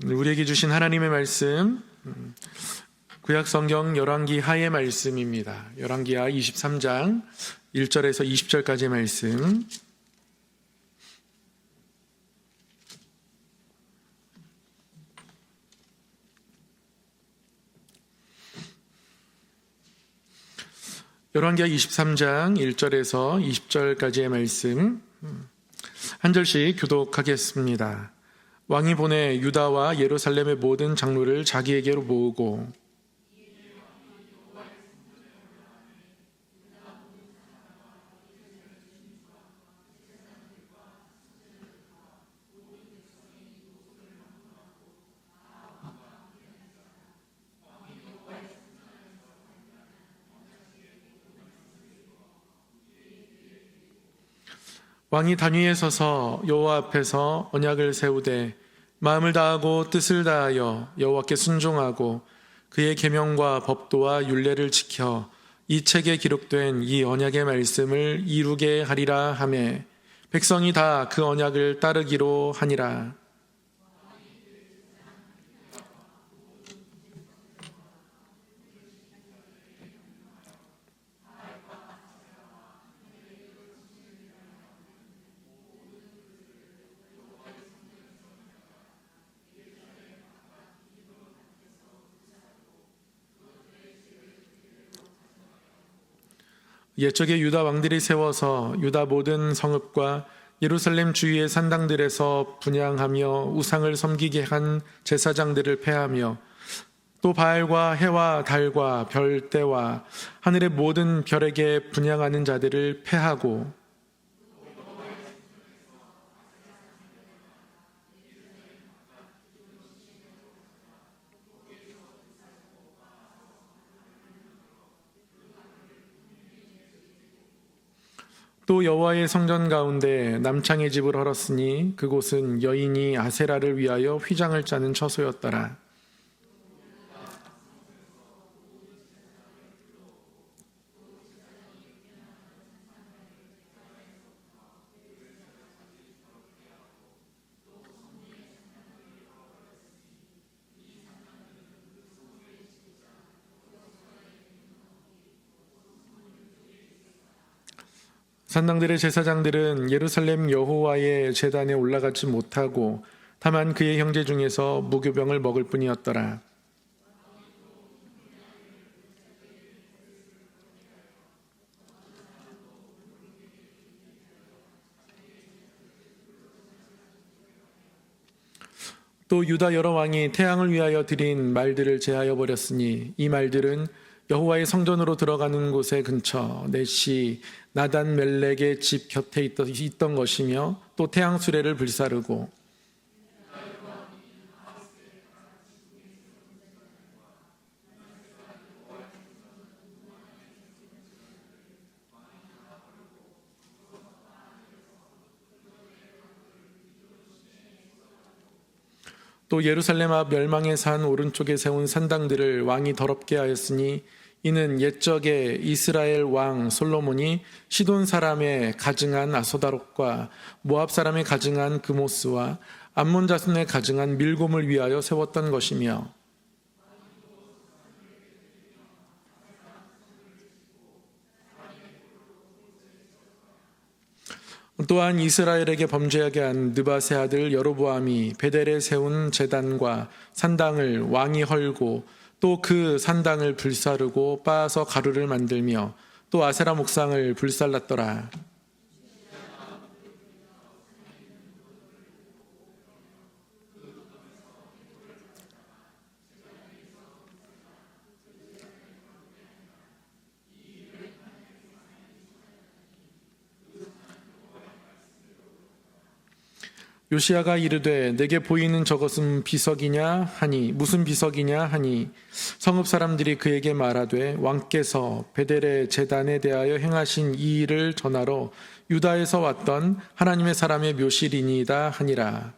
우리에게 주신 하나님의 말씀, 구약성경 열왕기 하의 말씀입니다. 열왕기 하 23장 1절에서 20절까지의 말씀. 열왕기하 23장 1절에서 20절까지의 말씀 한 절씩 교독하겠습니다. 왕이 보내 유다와 예루살렘의 모든 장로를 자기에게로 모으고 왕이 단위에 서서 여호와 앞에서 언약을 세우되 마음을 다하고 뜻을 다하여 여호와께 순종하고 그의 계명과 법도와 율례를 지켜 이 책에 기록된 이 언약의 말씀을 이루게 하리라 하매 백성이 다 그 언약을 따르기로 하니라. 옛적에 유다 왕들이 세워서 유다 모든 성읍과 예루살렘 주위의 산당들에서 분향하며 우상을 섬기게 한 제사장들을 폐하며 또 바알과 해와 달과 별대와 하늘의 모든 별에게 분향하는 자들을 폐하고 또 여호와의 성전 가운데 남창의 집을 헐었으니 그곳은 여인이 아세라를 위하여 휘장을 짜는 처소였더라. 산당들의 제사장들은 예루살렘 여호와의 제단에 올라가지 못하고 다만 그의 형제 중에서 무교병을 먹을 뿐이었더라. 또 유다 여러 왕이 태양을 위하여 드린 말들을 제하여 버렸으니 이 말들은 여호와의 성전으로 들어가는 곳의 근처 넷시 나단 멜렉의 집 곁에 있던 것이며 또 태양 수레를 불사르고 또 예루살렘 앞 멸망의 산 오른쪽에 세운 산당들을 왕이 더럽게 하였으니 이는 옛적에 이스라엘 왕 솔로몬이 시돈 사람의 가증한 아소다롯과 모압 사람의 가증한 그모스와 암몬 자손의 가증한 밀곰을 위하여 세웠던 것이며 또한 이스라엘에게 범죄하게 한 느밧의 아들 여로보암이 베델에 세운 제단과 산당을 왕이 헐고 또 그 산당을 불사르고 빻아서 가루를 만들며 또 아세라 목상을 불살랐더라. 요시야가 이르되 내게 보이는 저것은 비석이냐 하니 무슨 비석이냐 하니 성읍 사람들이 그에게 말하되 왕께서 베델의 제단에 대하여 행하신 이 일을 전하러 유다에서 왔던 하나님의 사람의 묘실이니이다 하니라.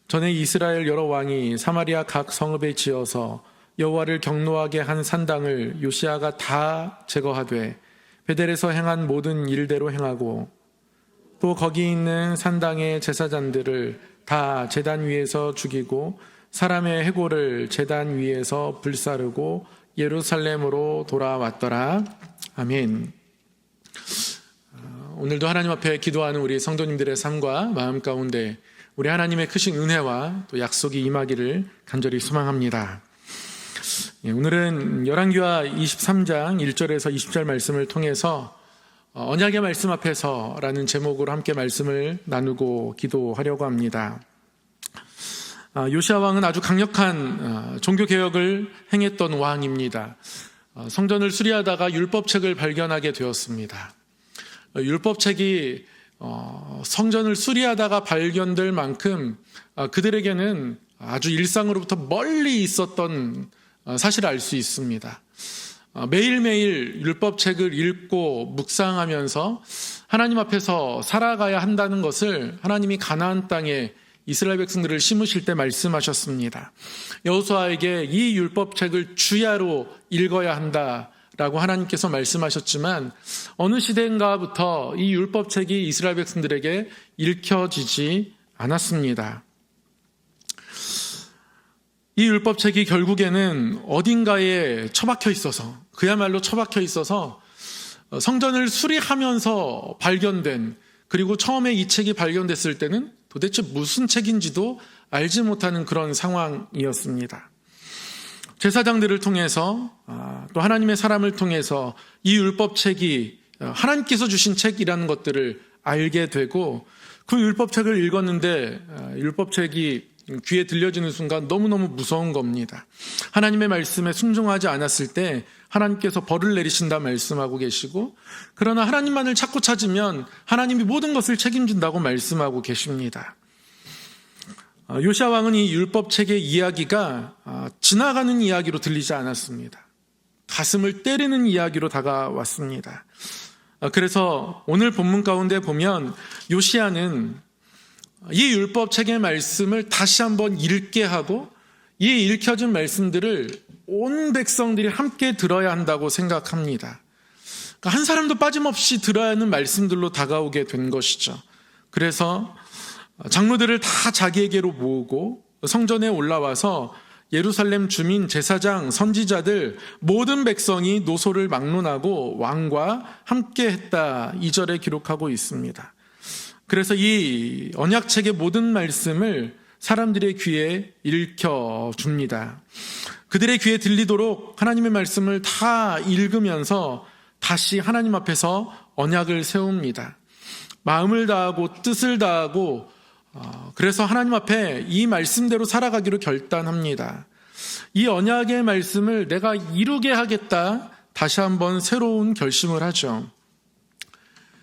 전에 이스라엘 여러 왕이 사마리아 각 성읍에 지어서 여호와를 경노하게 한 산당을 요시야가 다 제거하되 베델에서 행한 모든 일대로 행하고 또 거기 있는 산당의 제사장들을 다 제단 위에서 죽이고 사람의 해골을 제단 위에서 불사르고 예루살렘으로 돌아왔더라. 아멘. 오늘도 하나님 앞에 기도하는 우리 성도님들의 삶과 마음 가운데 우리 하나님의 크신 은혜와 또 약속이 임하기를 간절히 소망합니다. 오늘은 열왕기하 23장 1절에서 20절 말씀을 통해서 언약의 말씀 앞에서라는 제목으로 함께 말씀을 나누고 기도하려고 합니다. 요시야 왕은 아주 강력한 종교개혁을 행했던 왕입니다. 성전을 수리하다가 율법책을 발견하게 되었습니다. 율법책이 성전을 수리하다가 발견될 만큼 그들에게는 아주 일상으로부터 멀리 있었던 사실을 알 수 있습니다. 매일매일 율법책을 읽고 묵상하면서 하나님 앞에서 살아가야 한다는 것을 하나님이 가나안 땅에 이스라엘 백성들을 심으실 때 말씀하셨습니다. 여호수아에게 이 율법책을 주야로 읽어야 한다라고 하나님께서 말씀하셨지만 어느 시대인가부터 이 율법책이 이스라엘 백성들에게 읽혀지지 않았습니다. 이 율법책이 결국에는 어딘가에 처박혀 있어서, 그야말로 처박혀 있어서 성전을 수리하면서 발견된, 그리고 처음에 이 책이 발견됐을 때는 도대체 무슨 책인지도 알지 못하는 그런 상황이었습니다. 제사장들을 통해서 또 하나님의 사람을 통해서 이 율법책이 하나님께서 주신 책이라는 것들을 알게 되고 그 율법책을 읽었는데 율법책이 귀에 들려지는 순간 너무너무 무서운 겁니다. 하나님의 말씀에 순종하지 않았을 때 하나님께서 벌을 내리신다 말씀하고 계시고, 그러나 하나님만을 찾고 찾으면 하나님이 모든 것을 책임진다고 말씀하고 계십니다. 요시야 왕은 이 율법책의 이야기가 지나가는 이야기로 들리지 않았습니다. 가슴을 때리는 이야기로 다가왔습니다. 그래서 오늘 본문 가운데 보면 요시야는 이 율법책의 말씀을 다시 한번 읽게 하고 이 읽혀진 말씀들을 온 백성들이 함께 들어야 한다고 생각합니다. 그러니까 한 사람도 빠짐없이 들어야 하는 말씀들로 다가오게 된 것이죠. 그래서 장로들을 다 자기에게로 모으고 성전에 올라와서 예루살렘 주민, 제사장, 선지자들 모든 백성이 노소를 막론하고 왕과 함께 했다, 2절에 기록하고 있습니다. 그래서 이 언약책의 모든 말씀을 사람들의 귀에 읽혀줍니다. 그들의 귀에 들리도록 하나님의 말씀을 다 읽으면서 다시 하나님 앞에서 언약을 세웁니다. 마음을 다하고 뜻을 다하고 그래서 하나님 앞에 이 말씀대로 살아가기로 결단합니다. 이 언약의 말씀을 내가 이루게 하겠다, 다시 한번 새로운 결심을 하죠.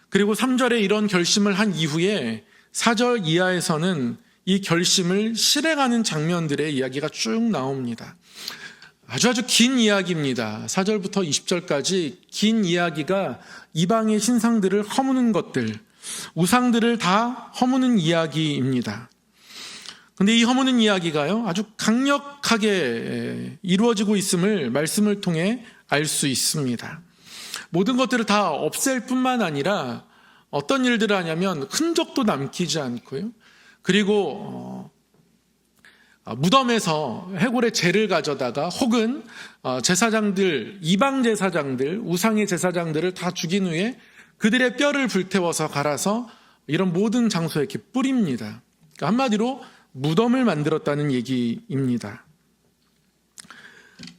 그리고 3절에 이런 결심을 한 이후에 4절 이하에서는 이 결심을 실행하는 장면들의 이야기가 쭉 나옵니다. 아주 긴 이야기입니다. 4절부터 20절까지 긴 이야기가 이방의 신상들을 허무는 것들, 우상들을 다 허무는 이야기입니다. 그런데 이 허무는 이야기가요, 아주 강력하게 이루어지고 있음을 말씀을 통해 알 수 있습니다. 모든 것들을 다 없앨 뿐만 아니라 어떤 일들을 하냐면 흔적도 남기지 않고요. 그리고 무덤에서 해골의 재를 가져다가 혹은 제사장들, 이방 제사장들, 우상의 제사장들을 다 죽인 후에 그들의 뼈를 불태워서 갈아서 이런 모든 장소에 이렇게 뿌립니다. 그러니까 한마디로 무덤을 만들었다는 얘기입니다.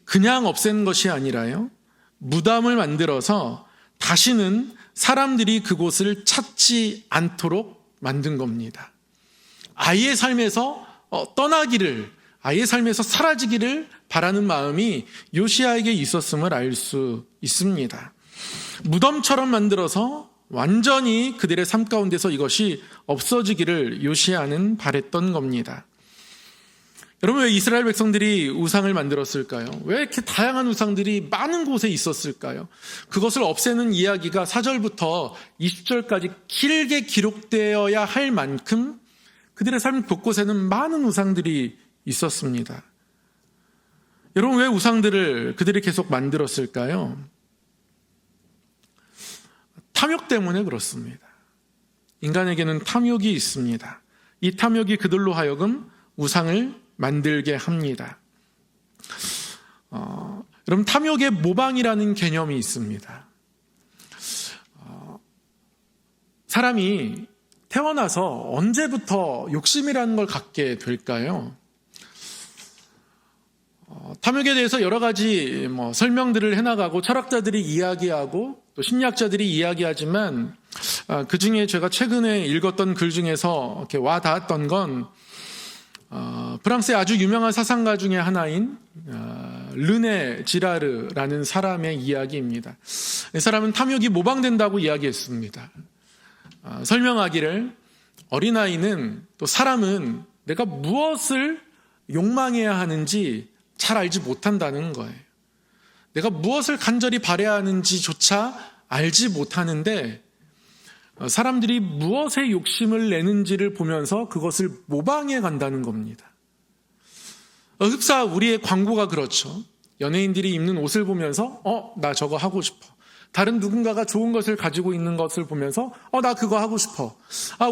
그냥 없앤 것이 아니라요, 무덤을 만들어서 다시는 사람들이 그곳을 찾지 않도록 만든 겁니다. 아이의 삶에서 떠나기를, 아이의 삶에서 사라지기를 바라는 마음이 요시야에게 있었음을 알 수 있습니다. 무덤처럼 만들어서 완전히 그들의 삶 가운데서 이것이 없어지기를 요시야는 바랬던 겁니다. 여러분, 왜 이스라엘 백성들이 우상을 만들었을까요? 왜 이렇게 다양한 우상들이 많은 곳에 있었을까요? 그것을 없애는 이야기가 4절부터 20절까지 길게 기록되어야 할 만큼 그들의 삶 곳곳에는 많은 우상들이 있었습니다. 여러분, 왜 우상들을 그들이 계속 만들었을까요? 탐욕 때문에 그렇습니다. 인간에게는 탐욕이 있습니다. 이 탐욕이 그들로 하여금 우상을 만들게 합니다. 여러분, 탐욕의 모방이라는 개념이 있습니다. 사람이 태어나서 언제부터 욕심이라는 걸 갖게 될까요? 탐욕에 대해서 여러 가지 설명들을 해나가고 철학자들이 이야기하고 또 심리학자들이 이야기하지만 그 중에 제가 최근에 읽었던 글 중에서 이렇게 와 닿았던 건 프랑스의 아주 유명한 사상가 중에 하나인 르네 지라르라는 사람의 이야기입니다. 이 사람은 탐욕이 모방된다고 이야기했습니다. 설명하기를 어린아이는 또 사람은 내가 무엇을 욕망해야 하는지 잘 알지 못한다는 거예요. 내가 무엇을 간절히 바라야 하는지조차 알지 못하는데 사람들이 무엇에 욕심을 내는지를 보면서 그것을 모방해 간다는 겁니다. 흡사 우리의 광고가 그렇죠. 연예인들이 입는 옷을 보면서 나 저거 하고 싶어. 다른 누군가가 좋은 것을 가지고 있는 것을 보면서 나 그거 하고 싶어.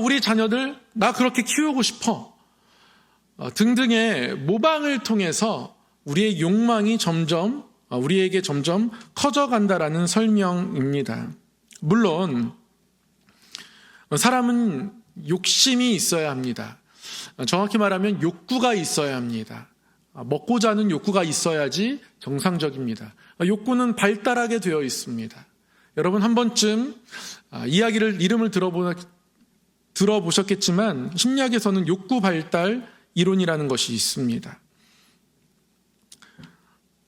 우리 자녀들 나 그렇게 키우고 싶어. 등등의 모방을 통해서 우리의 욕망이 우리에게 점점 커져간다라는 설명입니다. 물론 사람은 욕심이 있어야 합니다. 정확히 말하면 욕구가 있어야 합니다. 먹고자 하는 욕구가 있어야지 정상적입니다. 욕구는 발달하게 되어 있습니다. 여러분 한 번쯤 이름을 들어보셨겠지만 심리학에서는 욕구 발달 이론이라는 것이 있습니다.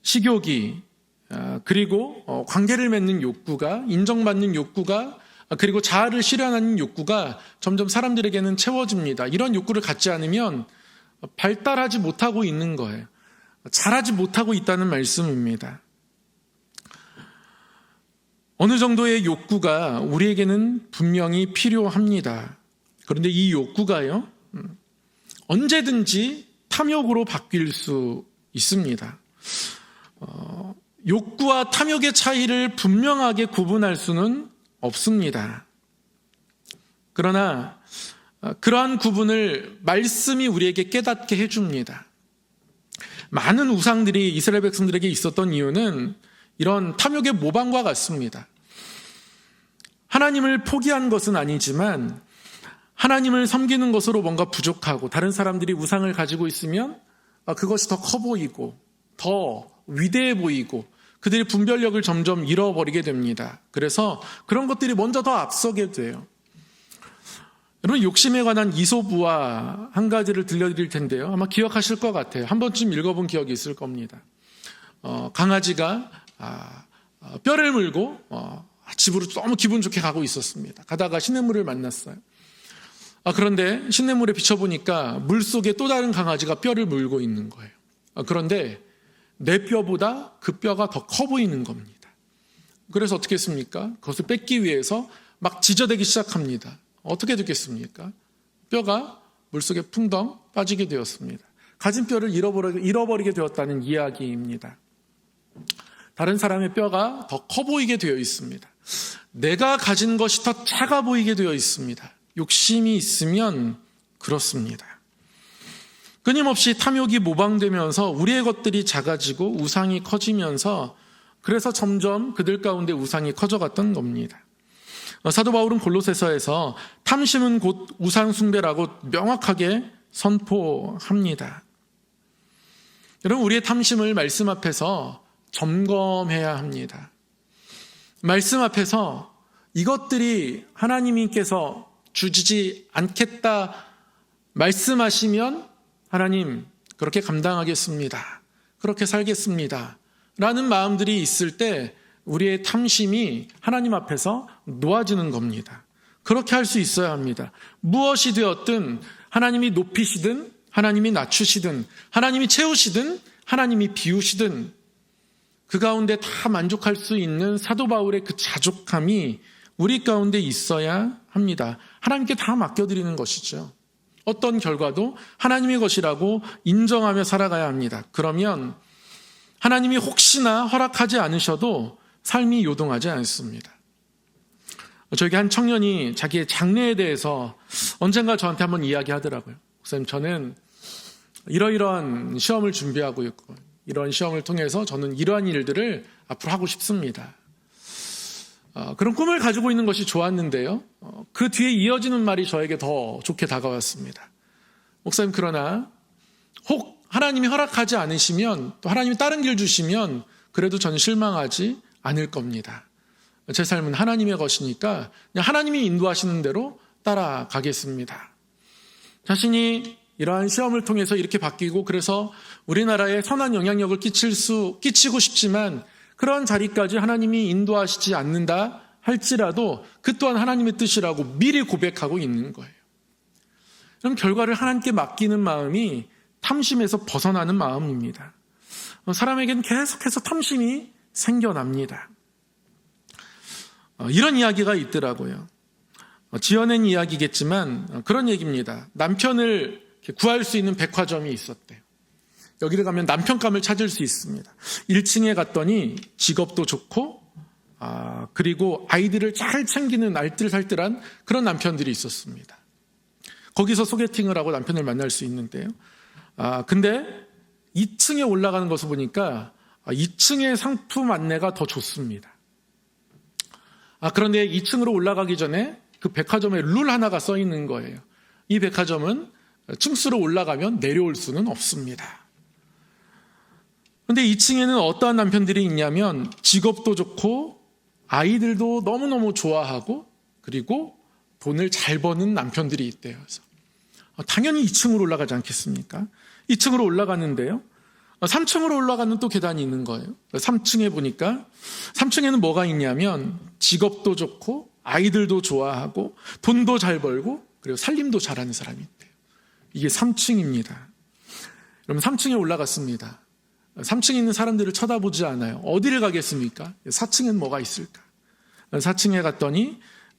식욕이 그리고 관계를 맺는 욕구가, 인정받는 욕구가, 그리고 자아를 실현하는 욕구가 점점 사람들에게는 채워집니다. 이런 욕구를 갖지 않으면 발달하지 못하고 있는 거예요. 자라지 못하고 있다는 말씀입니다. 어느 정도의 욕구가 우리에게는 분명히 필요합니다. 그런데 이 욕구가요, 언제든지 탐욕으로 바뀔 수 있습니다. 욕구와 탐욕의 차이를 분명하게 구분할 수는 없습니다. 그러나 그러한 구분을 말씀이 우리에게 깨닫게 해줍니다. 많은 우상들이 이스라엘 백성들에게 있었던 이유는 이런 탐욕의 모방과 같습니다. 하나님을 포기한 것은 아니지만 하나님을 섬기는 것으로 뭔가 부족하고 다른 사람들이 우상을 가지고 있으면 그것이 더 커 보이고 더 위대해 보이고 그들의 분별력을 점점 잃어버리게 됩니다. 그래서 그런 것들이 먼저 더 앞서게 돼요. 여러분, 욕심에 관한 이솝우화 한 가지를 들려드릴 텐데요. 아마 기억하실 것 같아요. 한 번쯤 읽어본 기억이 있을 겁니다. 강아지가 뼈를 물고 집으로 너무 기분 좋게 가고 있었습니다. 가다가 시냇물을 만났어요. 그런데 시냇물에 비춰보니까 물속에 또 다른 강아지가 뼈를 물고 있는 거예요. 그런데 내 뼈보다 그 뼈가 더 커 보이는 겁니다. 그래서 어떻게 했습니까? 그것을 뺏기 위해서 막 지저대기 시작합니다. 어떻게 됐겠습니까? 뼈가 물속에 풍덩 빠지게 되었습니다. 가진 뼈를 잃어버리게 되었다는 이야기입니다. 다른 사람의 뼈가 더 커 보이게 되어 있습니다. 내가 가진 것이 더 작아 보이게 되어 있습니다. 욕심이 있으면 그렇습니다. 끊임없이 탐욕이 모방되면서 우리의 것들이 작아지고 우상이 커지면서 그래서 점점 그들 가운데 우상이 커져갔던 겁니다. 사도 바울은 골로새서에서 탐심은 곧 우상 숭배라고 명확하게 선포합니다. 여러분, 우리의 탐심을 말씀 앞에서 점검해야 합니다. 말씀 앞에서 이것들이 하나님께서 주지 않겠다 말씀하시면 하나님 그렇게 감당하겠습니다. 그렇게 살겠습니다. 라는 마음들이 있을 때 우리의 탐심이 하나님 앞에서 놓아지는 겁니다. 그렇게 할 수 있어야 합니다. 무엇이 되었든 하나님이 높이시든 하나님이 낮추시든 하나님이 채우시든 하나님이 비우시든 그 가운데 다 만족할 수 있는 사도 바울의 그 자족함이 우리 가운데 있어야 합니다. 하나님께 다 맡겨드리는 것이죠. 어떤 결과도 하나님의 것이라고 인정하며 살아가야 합니다. 그러면 하나님이 혹시나 허락하지 않으셔도 삶이 요동하지 않습니다. 저에게 한 청년이 자기의 장래에 대해서 언젠가 저한테 한번 이야기하더라고요. 목사님, 저는 이러이러한 시험을 준비하고 있고 이런 시험을 통해서 저는 이러한 일들을 앞으로 하고 싶습니다. 그런 꿈을 가지고 있는 것이 좋았는데요. 그 뒤에 이어지는 말이 저에게 더 좋게 다가왔습니다. 목사님, 그러나 혹 하나님이 허락하지 않으시면, 또 하나님이 다른 길 주시면 그래도 저는 실망하지 않을 겁니다. 제 삶은 하나님의 것이니까 그냥 하나님이 인도하시는 대로 따라가겠습니다. 자신이 이러한 시험을 통해서 이렇게 바뀌고, 그래서 우리나라에 선한 영향력을 끼치고 싶지만 그러한 자리까지 하나님이 인도하시지 않는다 할지라도 그 또한 하나님의 뜻이라고 미리 고백하고 있는 거예요. 그럼 결과를 하나님께 맡기는 마음이 탐심에서 벗어나는 마음입니다. 사람에게는 계속해서 탐심이 생겨납니다. 이런 이야기가 있더라고요. 지어낸 이야기겠지만 그런 얘기입니다. 남편을 구할 수 있는 백화점이 있었대요. 여기를 가면 남편감을 찾을 수 있습니다. 1층에 갔더니 직업도 좋고 그리고 아이들을 잘 챙기는 알뜰살뜰한 그런 남편들이 있었습니다. 거기서 소개팅을 하고 남편을 만날 수 있는데요. 근데 2층에 올라가는 것을 보니까 2층의 상품 안내가 더 좋습니다. 그런데 2층으로 올라가기 전에 그 백화점에 룰 하나가 써 있는 거예요. 이 백화점은 층수로 올라가면 내려올 수는 없습니다. 그런데 2층에는 어떠한 남편들이 있냐면 직업도 좋고 아이들도 너무너무 좋아하고 그리고 돈을 잘 버는 남편들이 있대요. 그래서 당연히 2층으로 올라가지 않겠습니까? 2층으로 올라갔는데요. 3층으로 올라가는 또 계단이 있는 거예요. 3층에 보니까 3층에는 뭐가 있냐면 직업도 좋고 아이들도 좋아하고 돈도 잘 벌고 그리고 살림도 잘하는 사람이 있대요. 이게 3층입니다. 여러분, 3층에 올라갔습니다. 3층에 있는 사람들을 쳐다보지 않아요. 어디를 가겠습니까? 4층엔 뭐가 있을까? 4층에 갔더니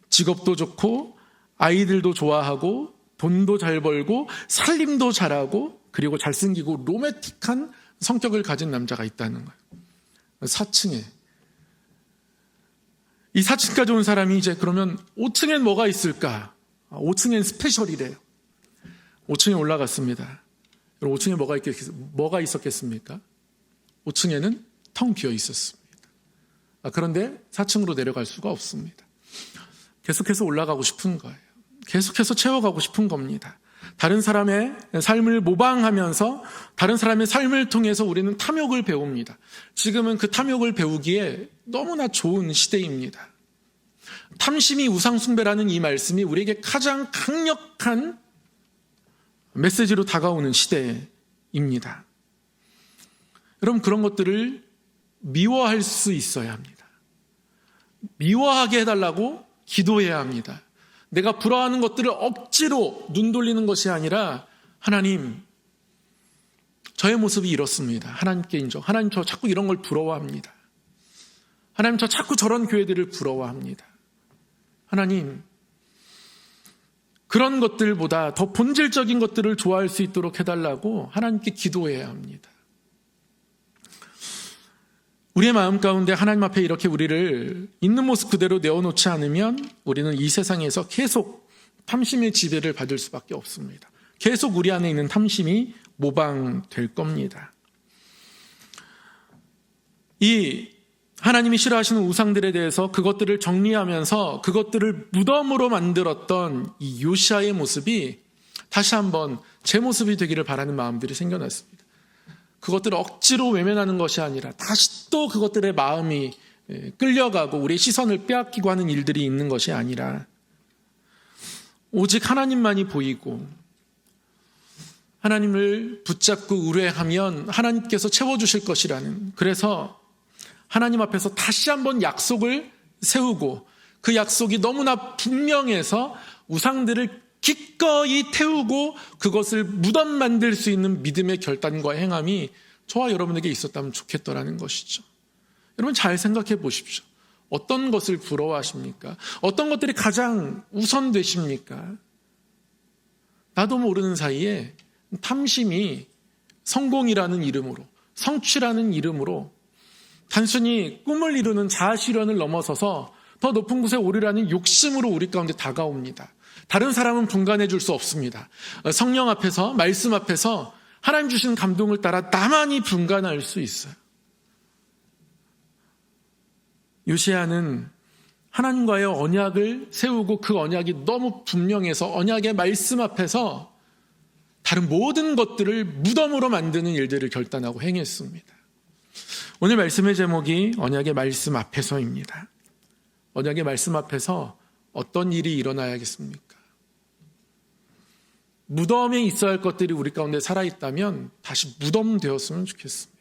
직업도 좋고 아이들도 좋아하고 돈도 잘 벌고 살림도 잘하고 그리고 잘생기고 로맨틱한 성격을 가진 남자가 있다는 거예요. 4층에. 이 4층까지 온 사람이 이제 그러면 5층엔 뭐가 있을까? 5층엔 스페셜이래요. 5층에 올라갔습니다. 5층에 뭐가 있었겠습니까? 5층에는 텅 비어 있었습니다. 그런데 4층으로 내려갈 수가 없습니다. 계속해서 올라가고 싶은 거예요. 계속해서 채워가고 싶은 겁니다. 다른 사람의 삶을 모방하면서 다른 사람의 삶을 통해서 우리는 탐욕을 배웁니다. 지금은 그 탐욕을 배우기에 너무나 좋은 시대입니다. 탐심이 우상숭배라는 이 말씀이 우리에게 가장 강력한 메시지로 다가오는 시대입니다. 여러분, 그런 것들을 미워할 수 있어야 합니다. 미워하게 해달라고 기도해야 합니다. 내가 부러워하는 것들을 억지로 눈 돌리는 것이 아니라 하나님, 저의 모습이 이렇습니다. 하나님께 인정. 하나님, 저 자꾸 이런 걸 부러워합니다. 하나님, 저 자꾸 저런 교회들을 부러워합니다. 하나님, 그런 것들보다 더 본질적인 것들을 좋아할 수 있도록 해달라고 하나님께 기도해야 합니다. 우리의 마음 가운데 하나님 앞에 이렇게 우리를 있는 모습 그대로 내어놓지 않으면 우리는 이 세상에서 계속 탐심의 지배를 받을 수밖에 없습니다. 계속 우리 안에 있는 탐심이 모방될 겁니다. 이 하나님이 싫어하시는 우상들에 대해서 그것들을 정리하면서 그것들을 무덤으로 만들었던 이 요시아의 모습이 다시 한번 제 모습이 되기를 바라는 마음들이 생겨났습니다. 그것들을 억지로 외면하는 것이 아니라 다시 또 그것들의 마음이 끌려가고 우리의 시선을 빼앗기고 하는 일들이 있는 것이 아니라 오직 하나님만이 보이고 하나님을 붙잡고 의뢰하면 하나님께서 채워주실 것이라는, 그래서 하나님 앞에서 다시 한번 약속을 세우고 그 약속이 너무나 분명해서 우상들을 기꺼이 태우고 그것을 무덤 만들 수 있는 믿음의 결단과 행함이 저와 여러분에게 있었다면 좋겠더라는 것이죠. 여러분, 잘 생각해 보십시오. 어떤 것을 부러워하십니까? 어떤 것들이 가장 우선되십니까? 나도 모르는 사이에 탐심이 성공이라는 이름으로, 성취라는 이름으로 단순히 꿈을 이루는 자아실현을 넘어서서 더 높은 곳에 오르라는 욕심으로 우리 가운데 다가옵니다. 다른 사람은 분간해 줄 수 없습니다. 성령 앞에서, 말씀 앞에서 하나님 주신 감동을 따라 나만이 분간할 수 있어요. 요시야는 하나님과의 언약을 세우고 그 언약이 너무 분명해서 언약의 말씀 앞에서 다른 모든 것들을 무덤으로 만드는 일들을 결단하고 행했습니다. 오늘 말씀의 제목이 언약의 말씀 앞에서입니다. 언약의 말씀 앞에서 어떤 일이 일어나야겠습니까? 무덤에 있어야 할 것들이 우리 가운데 살아있다면 다시 무덤 되었으면 좋겠습니다.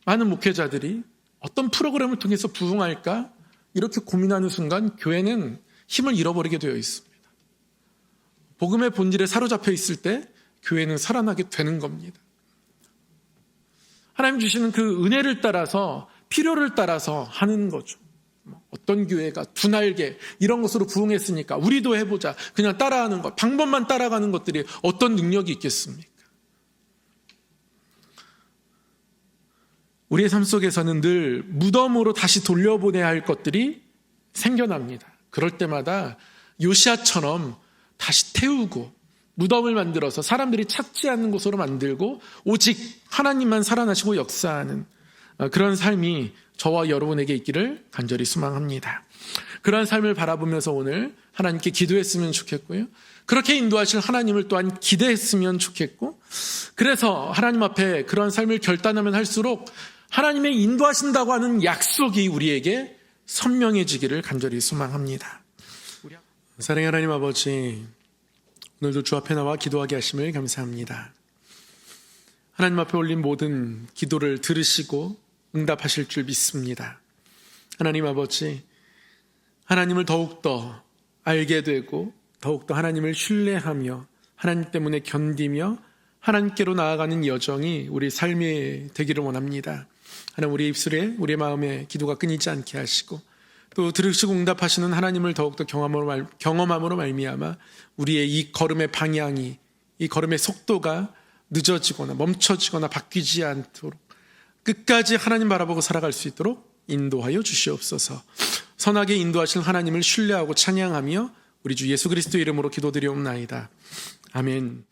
많은 목회자들이 어떤 프로그램을 통해서 부흥할까? 이렇게 고민하는 순간 교회는 힘을 잃어버리게 되어 있습니다. 복음의 본질에 사로잡혀 있을 때 교회는 살아나게 되는 겁니다. 하나님 주시는 그 은혜를 따라서 필요를 따라서 하는 거죠. 어떤 교회가 두 날개 이런 것으로 부흥했으니까 우리도 해보자. 그냥 따라하는 것, 방법만 따라가는 것들이 어떤 능력이 있겠습니까? 우리의 삶 속에서는 늘 무덤으로 다시 돌려보내야 할 것들이 생겨납니다. 그럴 때마다 요시야처럼 다시 태우고 무덤을 만들어서 사람들이 찾지 않는 곳으로 만들고 오직 하나님만 살아나시고 역사하는 그런 삶이 저와 여러분에게 있기를 간절히 소망합니다. 그런 삶을 바라보면서 오늘 하나님께 기도했으면 좋겠고요. 그렇게 인도하실 하나님을 또한 기대했으면 좋겠고, 그래서 하나님 앞에 그런 삶을 결단하면 할수록 하나님의 인도하신다고 하는 약속이 우리에게 선명해지기를 간절히 소망합니다. 사랑의 하나님 아버지, 오늘도 주 앞에 나와 기도하게 하심을 감사합니다. 하나님 앞에 올린 모든 기도를 들으시고 응답하실 줄 믿습니다. 하나님 아버지, 하나님을 더욱더 알게 되고 더욱더 하나님을 신뢰하며 하나님 때문에 견디며 하나님께로 나아가는 여정이 우리 삶이 되기를 원합니다. 하나님, 우리 입술에 우리 마음에 기도가 끊이지 않게 하시고 또 들으시고 응답하시는 하나님을 더욱더 경험함으로 말미암아 우리의 이 걸음의 방향이, 이 걸음의 속도가 늦어지거나 멈춰지거나 바뀌지 않도록 끝까지 하나님 바라보고 살아갈 수 있도록 인도하여 주시옵소서. 선하게 인도하실 하나님을 신뢰하고 찬양하며 우리 주 예수 그리스도 이름으로 기도드리옵나이다. 아멘.